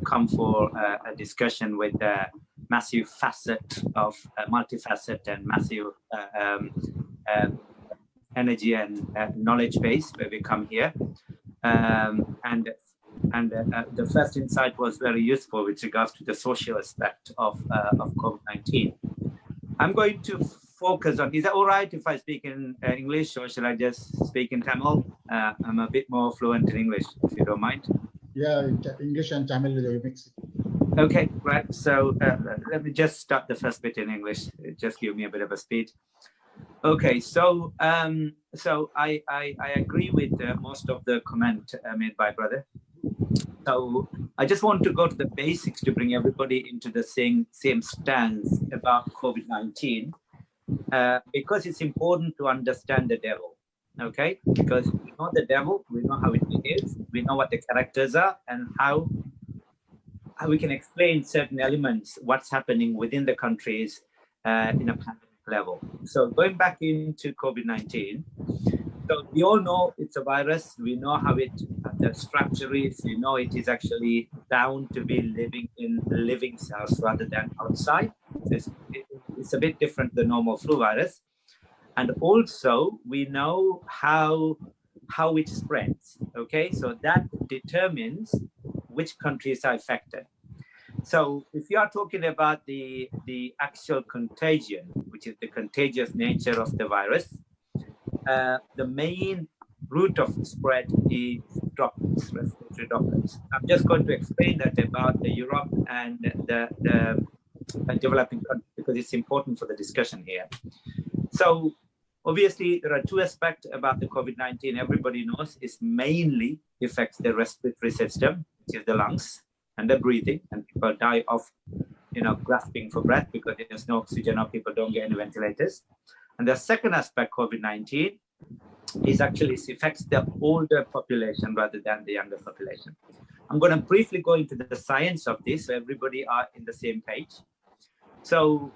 come for a discussion with a massive multifaceted and massive energy and knowledge base where we come here. And the first insight was very useful with regards to the social aspect of COVID-19. I'm going to focus on, is that all right if I speak in English, or should I just speak in Tamil? I'm a bit more fluent in English, if you don't mind. Yeah, English and Tamil will mix. Okay, right. So let me just start the first bit in English. Just give me a bit of a speed. Okay, so I agree with most of the comment made by brother. So I just want to go to the basics to bring everybody into the same stance about COVID-19, because it's important to understand the devil. Okay, because we know the devil, we know how it behaves, we know what the characters are, and how we can explain certain elements, what's happening within the countries in a pandemic level. So going back into COVID-19, so we all know it's a virus. We know how the structure is. We know it is actually bound to be living in living cells rather than outside. It's a bit different than normal flu virus. And also we know how it spreads. Okay, so that determines which countries are affected. So if you are talking about the actual contagion, which is the contagious nature of the virus, the main route of spread is droplets, respiratory droplets. I'm just going to explain that about the Europe and the developing countries, because it's important for the discussion here. So obviously there are two aspects about the COVID-19. Everybody knows it mainly affects the respiratory system, which is the lungs and the breathing, and people die of, grasping for breath because there's no oxygen or people don't get any ventilators. And the second aspect, COVID-19, is actually it affects the older population rather than the younger population. I'm going to briefly go into the science of this so everybody are in the same page. So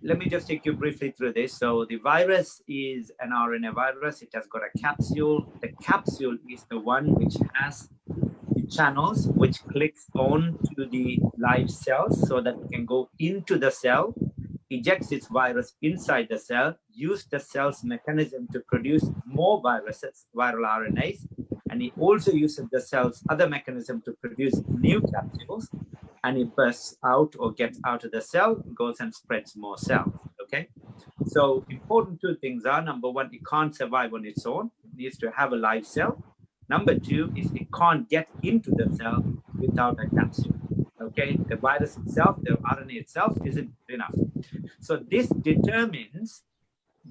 let me just take you briefly through this. So the virus is an RNA virus. It has got a capsule. The capsule is the one which has the channels which clicks on to the live cells so that it can go into the cell, ejects its virus inside the cell, use the cell's mechanism to produce more viruses, viral RNAs, and it also uses the cell's other mechanism to produce new capsules, and it bursts out or gets out of the cell, goes and spreads more cells, okay? So important two things are, number one, it can't survive on its own, it needs to have a live cell. Number two is it can't get into the cell without a capsule. Okay, the virus itself, the RNA itself isn't enough. So this determines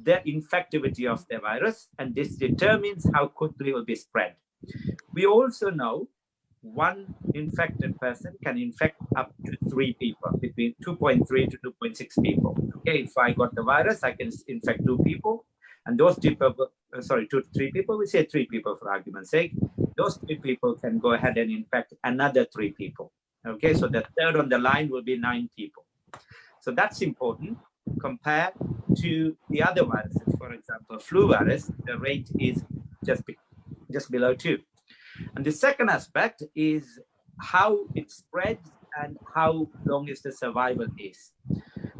the infectivity of the virus, and this determines how quickly it will be spread. We also know one infected person can infect up to 3 people, between 2.3 to 2.6 people. Okay, if I got the virus, I can infect 2 people, and those 2 to 3 people, we say 3 people for argument's sake, those 3 people can go ahead and infect another 3 people. Okay, so the third on the line will be 9 people. So that's important compared to the other viruses. For example, flu virus, the rate is just below 2. And the second aspect is how it spreads and how long is the survival is.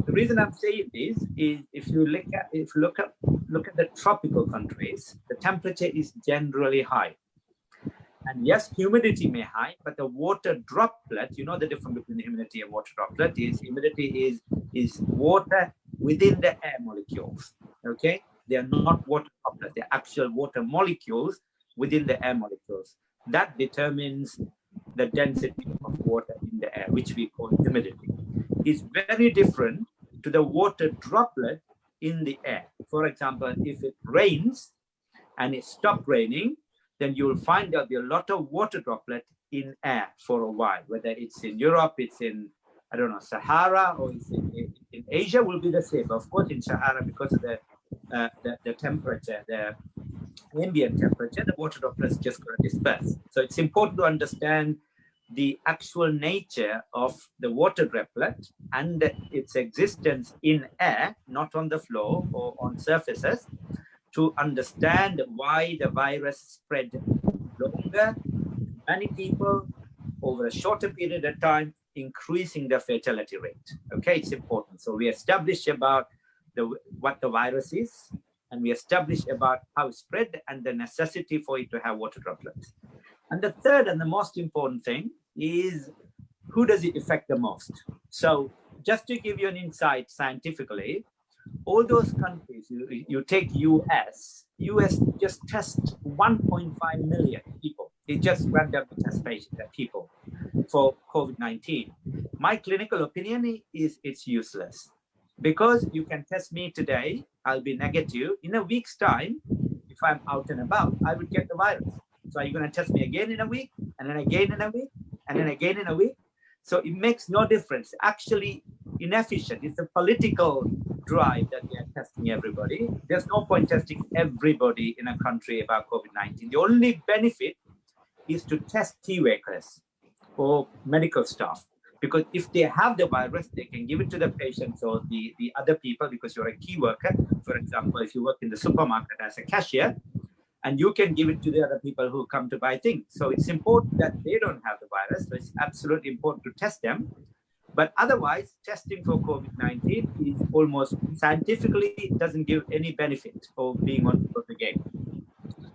The reason I'm saying this is if you look at the tropical countries, the temperature is generally high. And yes, humidity may high, but the water droplet, you know the difference between humidity and water droplet is humidity is water within the air molecules. Okay, they are not water droplets; they're actual water molecules within the air molecules. That determines the density of water in the air, which we call humidity. It's very different to the water droplet in the air. For example, if it rains and it stops raining, then you will find there'll be a lot of water droplet in air for a while, whether it's in Europe, it's in, I don't know, Sahara, or it's in Asia will be the same. Of course, in Sahara, because of the temperature, the ambient temperature, the water droplets just going to disperse. So it's important to understand the actual nature of the water droplet and its existence in air, not on the floor or on surfaces, to understand why the virus spread longer, many people, over a shorter period of time, increasing the fatality rate. Okay, it's important. So we establish about what the virus is, and we establish about how it spread and the necessity for it to have water droplets. And the third and the most important thing is, who does it affect the most? So just to give you an insight scientifically, all those countries, you take US just test 1.5 million people. It just randomly test people for COVID-19. My clinical opinion is it's useless, because you can test me today, I'll be negative. In a week's time, if I'm out and about, I would get the virus. So are you going to test me again in a week, and then again in a week, and then again in a week? So it makes no difference. Actually inefficient. It's a political drive that they are testing everybody. There's no point testing everybody in a country about COVID-19. The only benefit is to test key workers or medical staff, because if they have the virus, they can give it to the patients or the other people, because you're a key worker. For example, if you work in the supermarket as a cashier, and you can give it to the other people who come to buy things. So it's important that they don't have the virus. So it's absolutely important to test them. But otherwise, testing for COVID-19 is almost scientifically, it doesn't give any benefit of being on the game.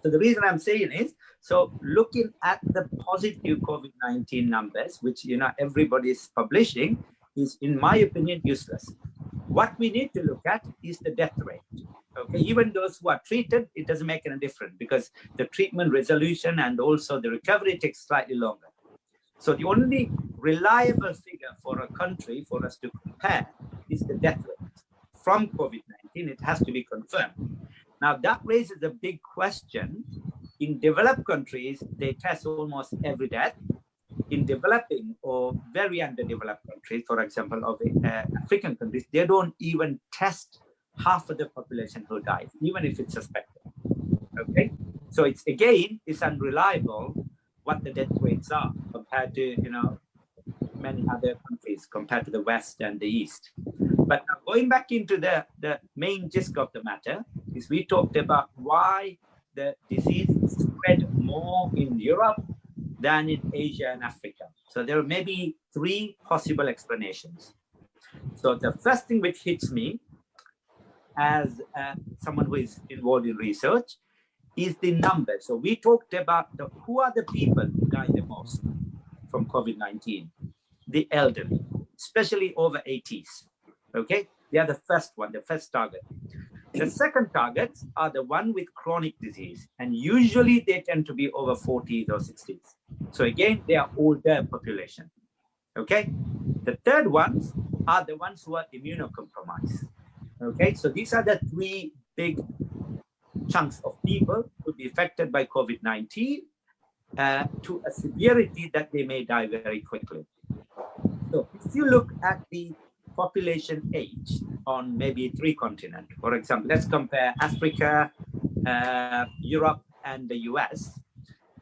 So the reason I'm saying is, so looking at the positive COVID-19 numbers, which everybody is publishing, is, in my opinion, useless. What we need to look at is the death rate. Okay, even those who are treated, it doesn't make any difference, because the treatment resolution and also the recovery takes slightly longer. So the only reliable figure for a country for us to compare is the death rate from COVID-19. It has to be confirmed. Now that raises a big question. In developed countries, they test almost every death. In developing or very underdeveloped countries, for example, of African countries, they don't even test half of the population who dies, even if it's suspected. Okay, so it's unreliable what the death rates are compared to many other countries, compared to the West and the East. But now going back into the main gist of the matter is, we talked about why the disease spread more in Europe than in Asia and Africa. So there are maybe 3 possible explanations. So the first thing which hits me as someone who is involved in research is the numbers. So we talked about who are the people who die the most from COVID-19? The elderly, especially over 80s. Okay, they are the first one, the first target. The second targets are the one with chronic disease, and usually they tend to be over 40s or 60s. So again, they are older population. Okay, the third ones are the ones who are immunocompromised. Okay, so these are the 3 big chunks of people who will be affected by COVID-19 to a severity that they may die very quickly. So if you look at the population age on maybe 3 continents, for example, let's compare Africa, Europe, and the US.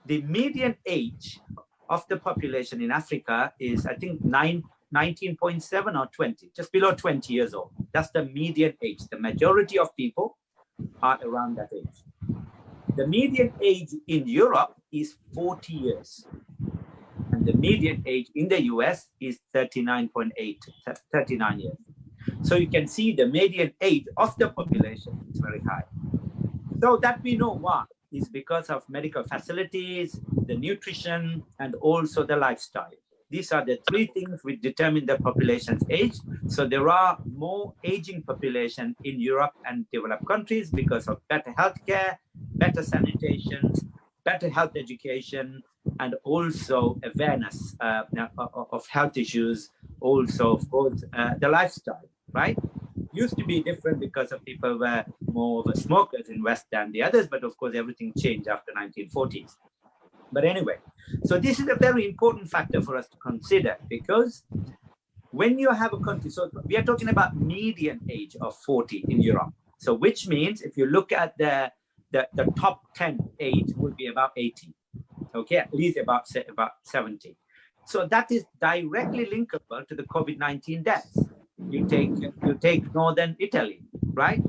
The median age of the population in Africa is, I think, 19.7 or 20, just below 20 years old. That's the median age. The majority of people are around that age. The median age in Europe is 40 years. And the median age in the US is 39.8, 39 years. So you can see the median age of the population is very high. So that we know why is because of medical facilities, the nutrition, and also the lifestyle. These are the 3 things which determine the population's age. So there are more aging population in Europe and developed countries because of better healthcare, better sanitation, better health education, and also awareness of health issues, also of course the lifestyle, right? Used to be different because of people were more of smokers in West than the others, but of course everything changed after 1940s. But anyway, so this is a very important factor for us to consider, because when you have a country, so we are talking about median age of 40 in Europe. So which means if you look at the top 10 age would be about 80, okay, at least about 70. So that is directly linkable to the COVID-19 deaths. You take Northern Italy, right?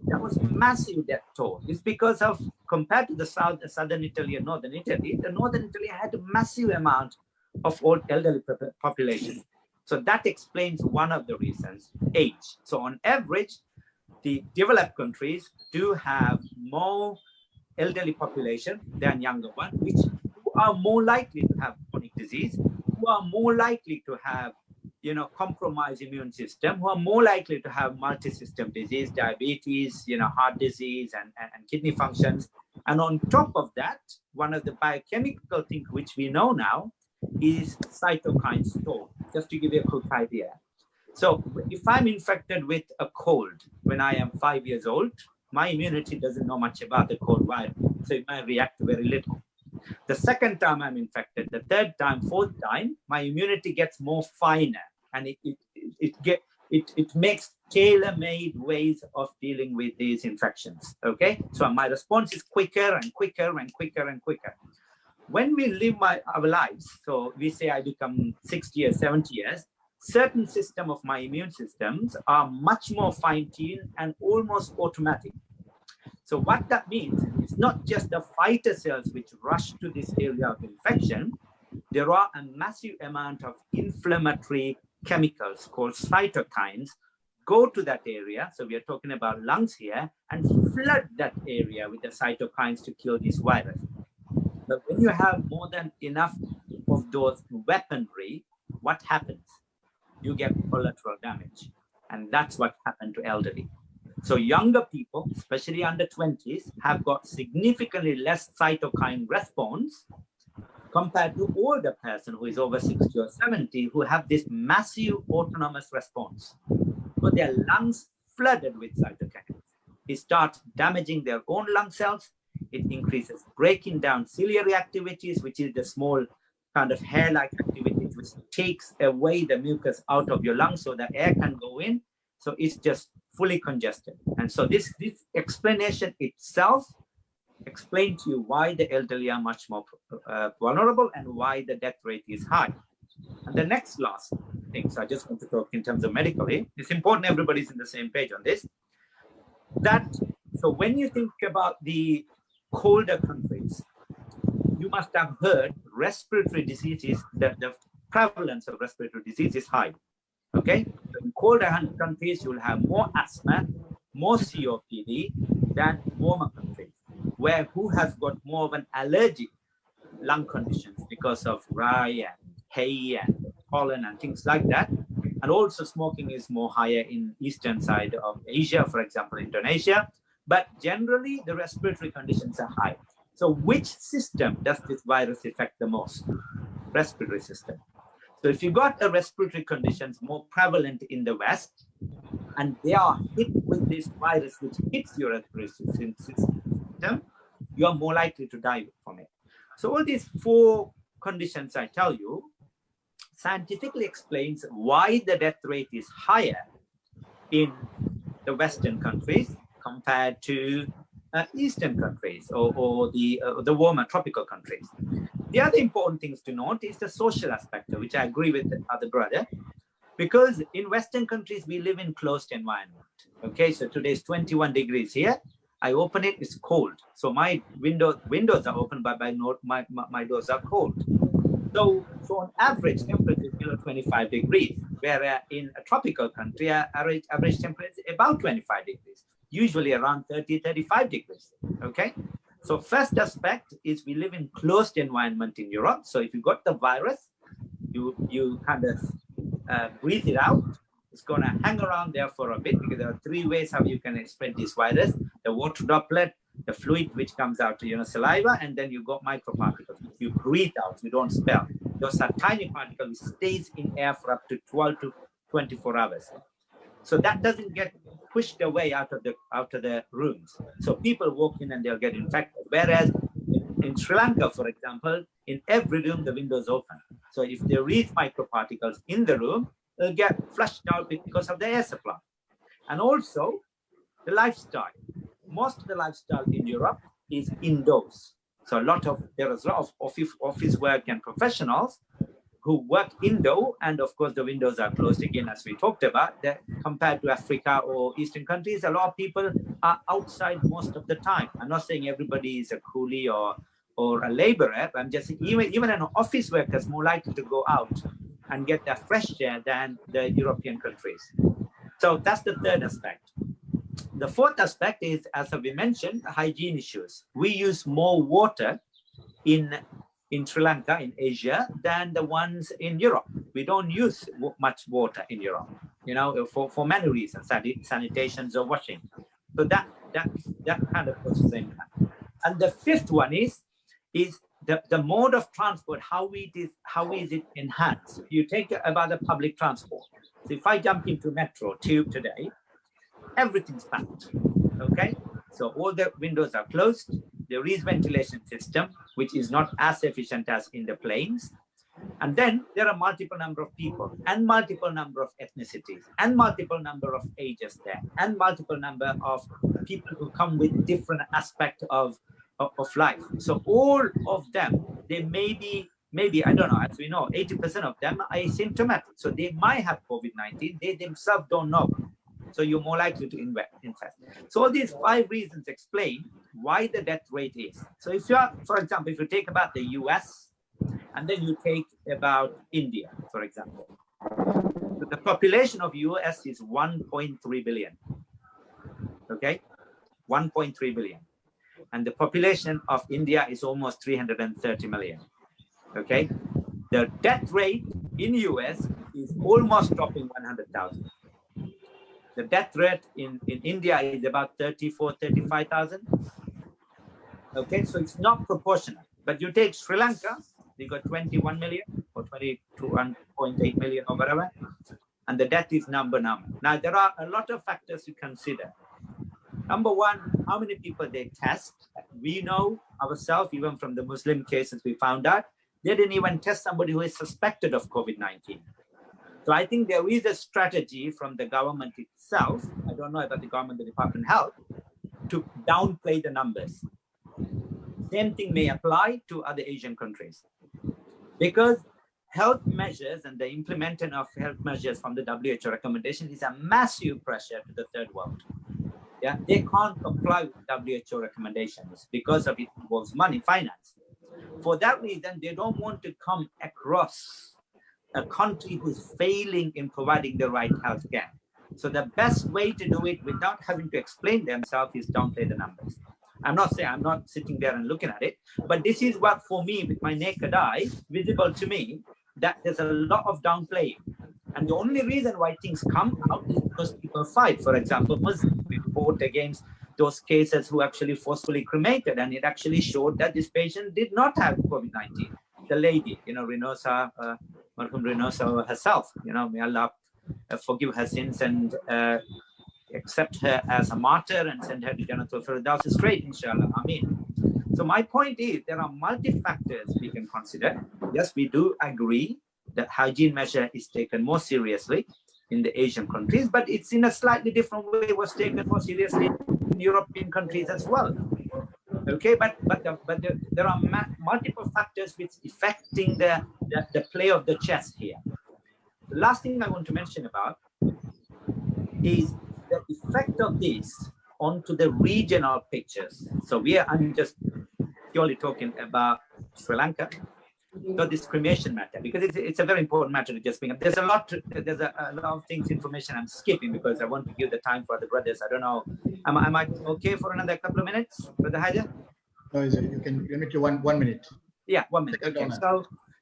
That was massive death toll. It's because of, compared to the Southern Italy and Northern Italy, the Northern Italy had a massive amount of all elderly population. So that explains one of the reasons, age. So on average, the developed countries do have more elderly population than younger ones, which who are more likely to have chronic disease, who are more likely to have, compromised immune system, who are more likely to have multi-system disease, diabetes, heart disease and kidney functions. And on top of that, one of the biochemical things which we know now is cytokine storm. Just to give you a quick idea. So if I'm infected with a cold when I am 5 years old, my immunity doesn't know much about the cold virus, so it might react very little. The second time I'm infected, the third time, fourth time, my immunity gets more finer, and it makes tailor-made ways of dealing with these infections. Okay, so my response is quicker and quicker and quicker and quicker. When we live our lives, so we say I become 60 or 70 years, certain system of my immune systems are much more fine-tuned and almost automatic. So what that means, it's not just the fighter cells which rush to this area of infection. There are a massive amount of inflammatory chemicals called cytokines go to that area. So we are talking about lungs here, and flood that area with the cytokines to kill this virus. But when you have more than enough of those weaponry, what happens? You get collateral damage. And that's what happened to elderly. So younger people, especially under 20s, have got significantly less cytokine response compared to older person who is over 60 or 70, who have this massive autonomous response. But their lungs flooded with cytokines. It starts damaging their own lung cells. It increases breaking down ciliary activities, which is the small kind of hair-like activities which takes away the mucus out of your lungs so the air can go in. So it's just fully congested. And so this explanation itself explains to you why the elderly are much more vulnerable and why the death rate is high. And the last thing, so I just want to talk in terms of medically, it's important everybody's in the same page on this. So when you think about the colder countries, you must have heard respiratory diseases, that the prevalence of respiratory disease is high. Okay, so in colder countries, you'll have more asthma, more COPD than warmer countries, where who has got more of an allergic lung conditions because of rye and hay and pollen and things like that. And also smoking is more higher in eastern side of Asia, for example, Indonesia. But generally, the respiratory conditions are high. So which system does this virus affect the most? Respiratory system. So if you got a respiratory conditions more prevalent in the West, and they are hit with this virus which hits your respiratory system, you are more likely to die from it. So all these 4 conditions I tell you scientifically explains why the death rate is higher in the Western countries compared to Eastern countries or the warmer tropical countries. The other important things to note is the social aspect, which I agree with the other brother, because in Western countries, we live in closed environment. Okay, so today is 21 degrees here. I open it, it's cold. So my windows are open, but my doors are cold. So on average, temperature is below 25 degrees, where in a tropical country, average temperature is about 25 degrees, usually around 30, 35 degrees, okay? So first aspect is we live in closed environment in Europe. So if you got the virus, you kind of breathe it out. It's going to hang around there for a bit, because there are 3 ways how you can spread this virus: the water droplet, the fluid which comes out to saliva, and then you got microparticles. If you breathe out, you don't expel. Those are tiny particles which stays in air for up to 12 to 24 hours. So that doesn't get pushed away out of the rooms. So people walk in and they'll get infected. Whereas in Sri Lanka, for example, in every room the windows open. So if there is microparticles in the room, they'll get flushed out because of the air supply. And also the lifestyle. Most of the lifestyle in Europe is indoors. So there is a lot of office work and professionals who work indoor, and of course the windows are closed again, as we talked about. Compared to Africa or Eastern countries, a lot of people are outside most of the time. I'm not saying everybody is a coolie or or a laborer, I'm just saying even an office worker is more likely to go out and get that fresh air than the European countries. So that's the third aspect. The fourth aspect is, as we mentioned, hygiene issues. We use more water in Sri Lanka, in Asia, than the ones in Europe. We don't use much water in Europe, for many reasons, sanitations or washing. So that kind of causes the impact. And the fifth one is the mode of transport. How is it enhanced? You take about the public transport. So if I jump into metro tube today, everything's packed. Okay, so all the windows are closed. There is ventilation system, which is not as efficient as in the planes. And then there are multiple number of people and multiple number of ethnicities and multiple number of ages there and multiple number of people who come with different aspects of life. So all of them, they may be, I don't know, as we know, 80% of them are asymptomatic. So they might have COVID-19, they themselves don't know. So you're more likely to infect. So all these 5 reasons explain why the death rate is. So if you are, for example, if you take about the US and then you take about India, for example, so the population of US is 1.3 billion. Okay, 1.3 billion. And the population of India is almost 330 million. Okay, the death rate in US is almost dropping 100,000. The death rate in India is about 34, 35,000. Okay, so it's not proportional. But you take Sri Lanka, they got 21 million or 21.8 million or whatever, and the death is number. Now, there are a lot of factors to consider. Number one, how many people they test. We know ourselves, even from the Muslim cases we found out, they didn't even test somebody who is suspected of COVID-19. So I think there is a strategy from the government itself, I don't know about the government, the Department of Health, to downplay the numbers. Same thing may apply to other Asian countries. Because health measures and the implementation of health measures from the WHO recommendation is a massive pressure to the third world. Yeah, they can't comply with WHO recommendations because of it involves money, finance. For that reason, they don't want to come across a country who's failing in providing the right health care. So the best way to do it without having to explain themselves is downplay the numbers. I'm not sitting there and looking at it, but this is what, for me, with my naked eye, visible to me, that there's a lot of downplaying. And the only reason why things come out is because people fight. For example, Muslims report against those cases who actually forcefully cremated, and it actually showed that this patient did not have COVID-19. The lady, Renosa, Marhum Renosa herself, may Allah forgive her sins and accept her as a martyr and send her to Jannatul Firdaus straight, inshallah. Ameen. So my point is, there are multi-factors we can consider. Yes, we do agree that hygiene measure is taken more seriously in the Asian countries, but it's in a slightly different way. It was taken more seriously in European countries as well. Okay, but there are multiple factors which affecting the play of the chess here. The last thing I want to mention about is the effect of this onto the regional pictures. So I'm just purely talking about Sri Lanka. So this cremation matter, because it's a very important matter to just bring up. There's a lot of things, information I'm skipping because I want to give the time for the brothers. I don't know. Am I okay for another couple of minutes, Brother Haidar? No, you can limit to one minute. Yeah, 1 minute. Okay.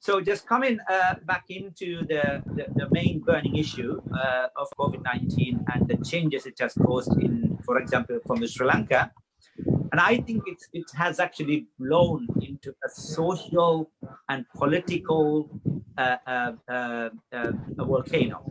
So just coming back into the main burning issue of COVID-19 and the changes it has caused in, for example, from the Sri Lanka. And I think it has actually blown into a social and political volcano.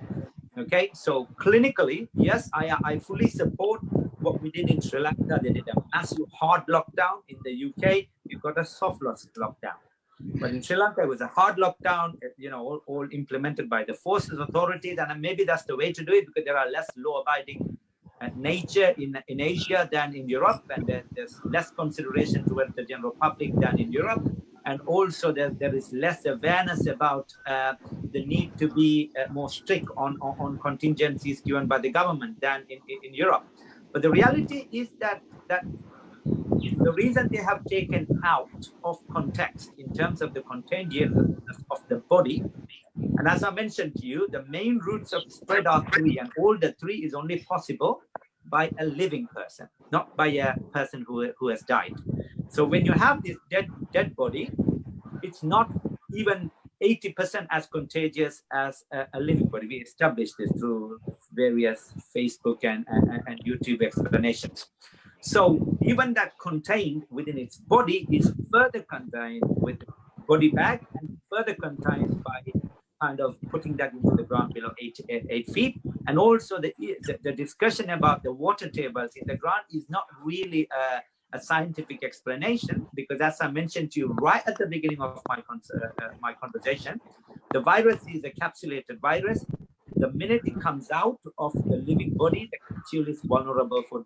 Okay, so clinically, yes, I fully support what we did in Sri Lanka. They did a massive hard lockdown. In the UK, you got a soft lockdown. But in Sri Lanka, it was a hard lockdown, all implemented by the forces, authorities, and maybe that's the way to do it because there are less law-abiding nature in Asia than in Europe, and there's less consideration towards the general public than in Europe, and also there is less awareness about the need to be more strict on contingencies given by the government than in Europe. But the reality is that The reason they have taken out of context in terms of the contagiousness of the body, and as I mentioned to you, the main routes of spread are three, and all the three is only possible by a living person, not by a person who has died. So when you have this dead body, it's not even 80% as contagious as a living body. We established this through various Facebook and YouTube explanations. So even that contained within its body is further contained with body bag and further contained by kind of putting that into the ground below 8 feet. And also the discussion about the water tables in the ground is not really a scientific explanation, because as I mentioned to you right at the beginning of my conversation, the virus is a capsulated virus. The minute it comes out of the living body, the capsule is vulnerable for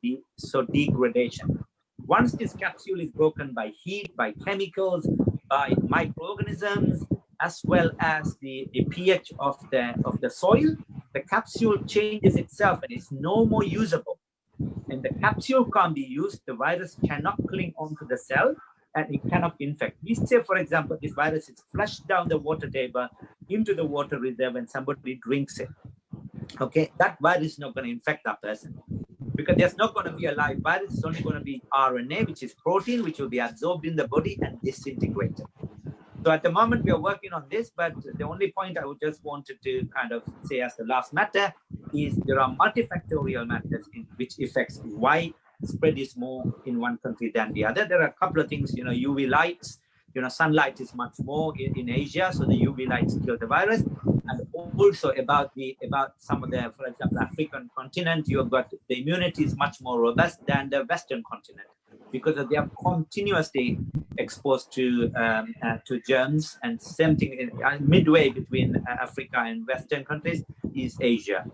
degradation. Once this capsule is broken by heat, by chemicals, by microorganisms, as well as the pH of the soil, the capsule changes itself and is no more usable. And the capsule can't be used, the virus cannot cling onto the cell and it cannot infect. We say, for example, this virus is flushed down the water table into the water reserve and somebody drinks it. Okay, that virus is not going to infect that person, because there's not going to be a live virus. It's only going to be RNA, which is protein, which will be absorbed in the body and disintegrated. So at the moment, we are working on this, but the only point I would just wanted to kind of say as the last matter is there are multifactorial matters in which affects why spread is more in one country than the other. There are a couple of things, UV lights, sunlight is much more in Asia, so the UV lights kill the virus. And also about some of the, for example, African continent, you've got the immunity is much more robust than the Western continent, because they are continuously exposed to germs. And same thing midway between Africa and Western countries is Asia.